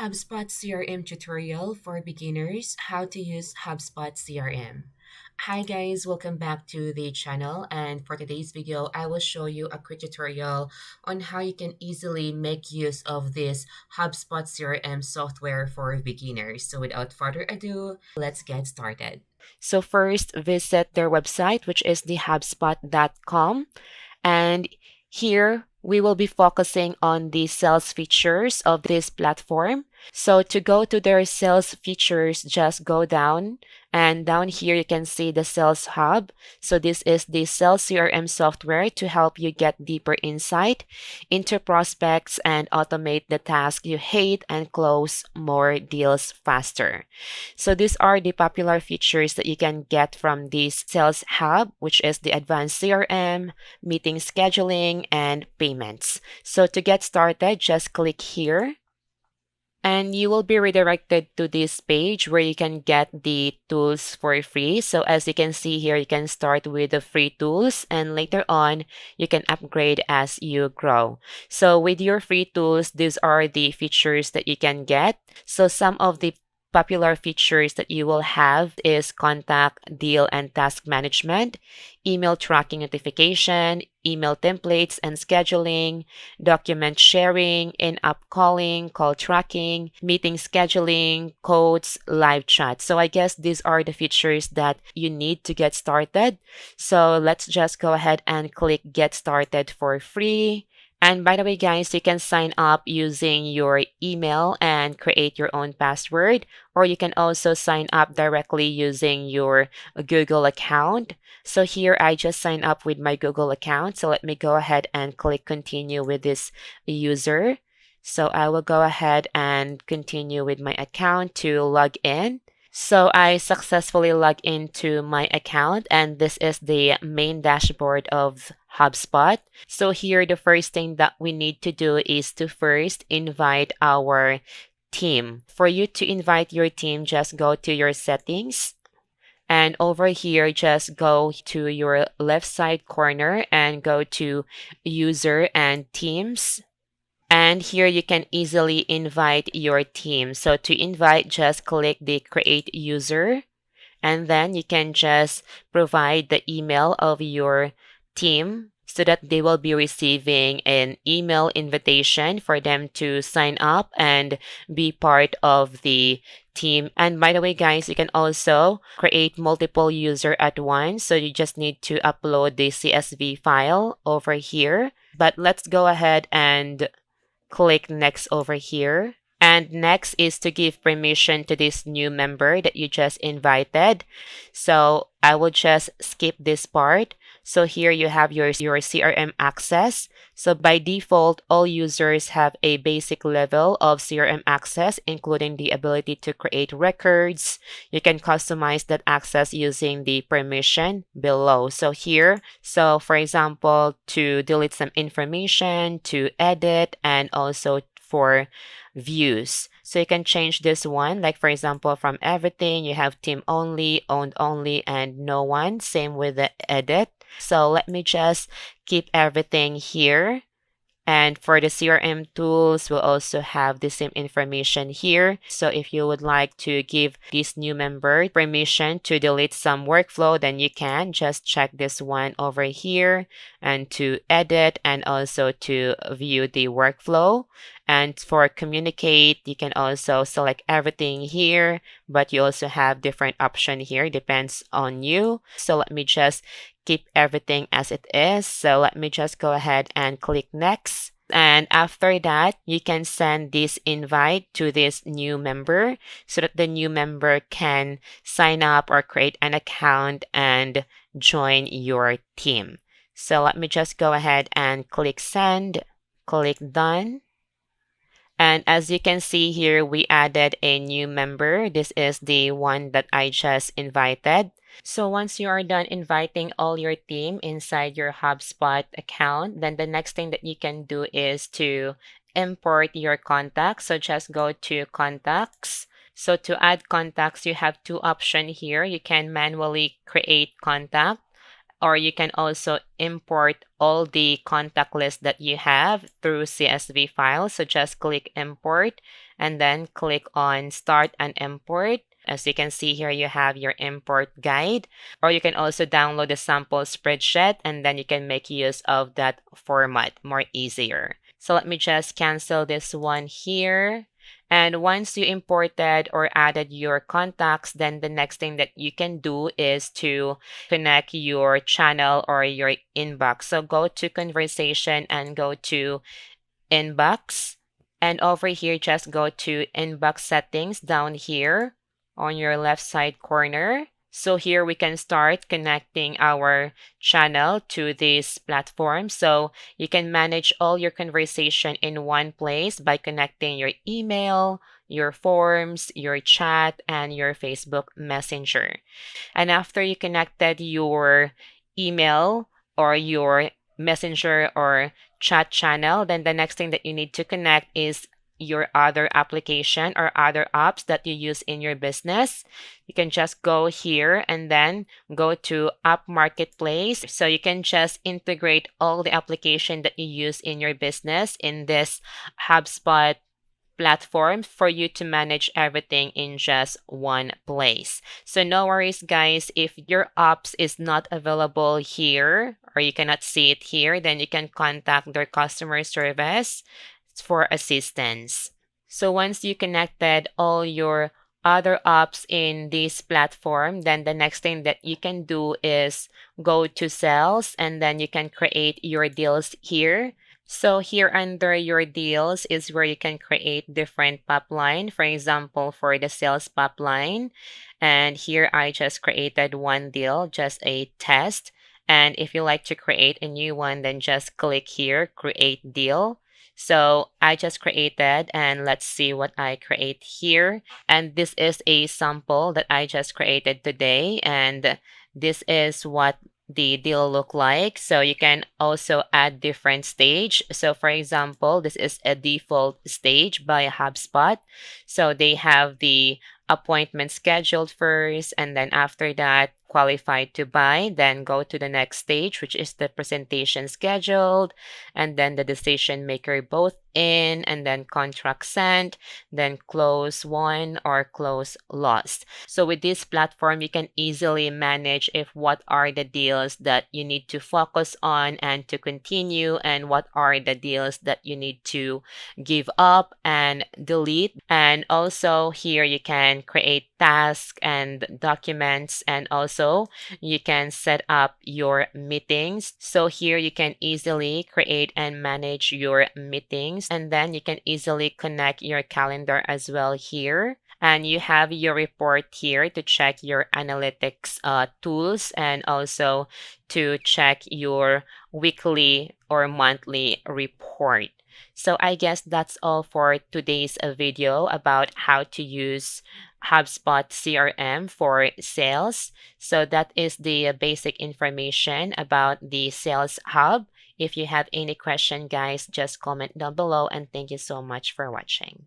Hubspot CRM tutorial for beginners, how to use Hubspot CRM. Hi guys, welcome back to the channel, and for today's video I will show you a quick tutorial on how you can easily make use of this Hubspot CRM software for beginners. So without further ado, let's get started. So first visit their website, which is the hubspot.com, and here we will be focusing on the sales features of this platform. So to go to their sales features, just go down, and down here you can see the Sales Hub. So this is the sales CRM software to help you get deeper insight into prospects and automate the tasks you hate and close more deals faster. So these are the popular features that you can get from this Sales Hub, which is the advanced CRM, meeting scheduling, and payments. So to get started, just click here, and you will be redirected to this page where you can get the tools for free. So as you can see here, you can start with the free tools, and later on you can upgrade as you grow. So with your free tools, these are the features that you can get. So some of the popular features that you will have is contact, deal, and task management, email tracking notification, email templates and scheduling, document sharing, in-app calling, call tracking, meeting scheduling, codes, live chat. So I guess these are the features that you need to get started. So let's just go ahead and click get started for free. And by the way, guys, you can sign up using your email and create your own password, or you can also sign up directly using your Google account. So here I just signed up with my Google account. So let me go ahead and click continue with this user. So I will go ahead and continue with my account to log in. So I successfully logged into my account, and this is the main dashboard of HubSpot. So here, the first thing that we need to do is to first invite our team. For you to invite your team, just go to your settings. And over here, just go to your left side corner and go to user and teams. And here you can easily invite your team. So to invite, just click the create user, and then you can just provide the email of your team so that they will be receiving an email invitation for them to sign up and be part of the team. And by the way, guys, you can also create multiple user at once. So you just need to upload the CSV file over here. But let's go ahead and click next over here. And next is to give permission to this new member that you just invited. So I will just skip this part. So here you have your CRM access. So by default, all users have a basic level of CRM access, including the ability to create records. You can customize that access using the permission below. So here, so for example, to delete some information, to edit, and also for views. So you can change this one, like for example, from everything, you have team only, owned only, and no one. Same with the edit. So let me just keep everything here. And for the CRM tools, we'll also have the same information here. So if you would like to give this new member permission to delete some workflow, then you can just check this one over here, and to edit and also to view the workflow. And for communicate, you can also select everything here, but you also have different option here, depends on you. So let me just keep everything as it is. So let me just go ahead and click next. And after that, you can send this invite to this new member so that the new member can sign up or create an account and join your team. So let me just go ahead and click send, click done. And as you can see here, we added a new member. This is the one that I just invited. So once you are done inviting all your team inside your HubSpot account, then the next thing that you can do is to import your contacts. So just go to contacts. So to add contacts, you have two options here. You can manually create contact, or you can also import all the contact list that you have through CSV files. So just click import and then click on start and import. As you can see here, you have your import guide, or you can also download the sample spreadsheet and then you can make use of that format more easier. So let me just cancel this one here. And once you imported or added your contacts, then the next thing that you can do is to connect your channel or your inbox. So go to conversation and go to inbox. And over here, just go to inbox settings down here on your left side corner. So here we can start connecting our channel to this platform. So you can manage all your conversation in one place by connecting your email, your forms, your chat, and your Facebook Messenger. And after you connected your email or your messenger or chat channel, then the next thing that you need to connect is your other application or other apps that you use in your business. You can just go here and then go to App Marketplace. So you can just integrate all the application that you use in your business in this HubSpot platform for you to manage everything in just one place. So no worries guys, if your apps is not available here or you cannot see it here, then you can contact their customer service for assistance. So once you connected all your other apps in this platform, then the next thing that you can do is go to sales and then you can create your deals here. So here under your deals is where you can create different pipeline. For example, for the sales pipeline. And here I just created one deal, just a test. And if you like to create a new one, then just click here, create deal. So I just created and let's see what I create here. And this is a sample that I just created today. And this is what the deal look like. So you can also add different stage. So for example, this is a default stage by HubSpot. So they have the appointment scheduled first, and then after that, qualified to buy, then go to the next stage, which is the presentation scheduled, and then the decision maker both in, and then contract sent, then close won or close lost. So with this platform, you can easily manage if what are the deals that you need to focus on and to continue, and what are the deals that you need to give up and delete. And also here you can create tasks and documents, and also you can set up your meetings. So here you can easily create and manage your meetings, and then you can easily connect your calendar as well here. And you have your report here to check your analytics tools, and also to check your weekly or monthly report. So I guess that's all for today's video about how to use HubSpot CRM for sales. So that is the basic information about the Sales Hub. If you have any question, guys, just comment down below, and thank you so much for watching.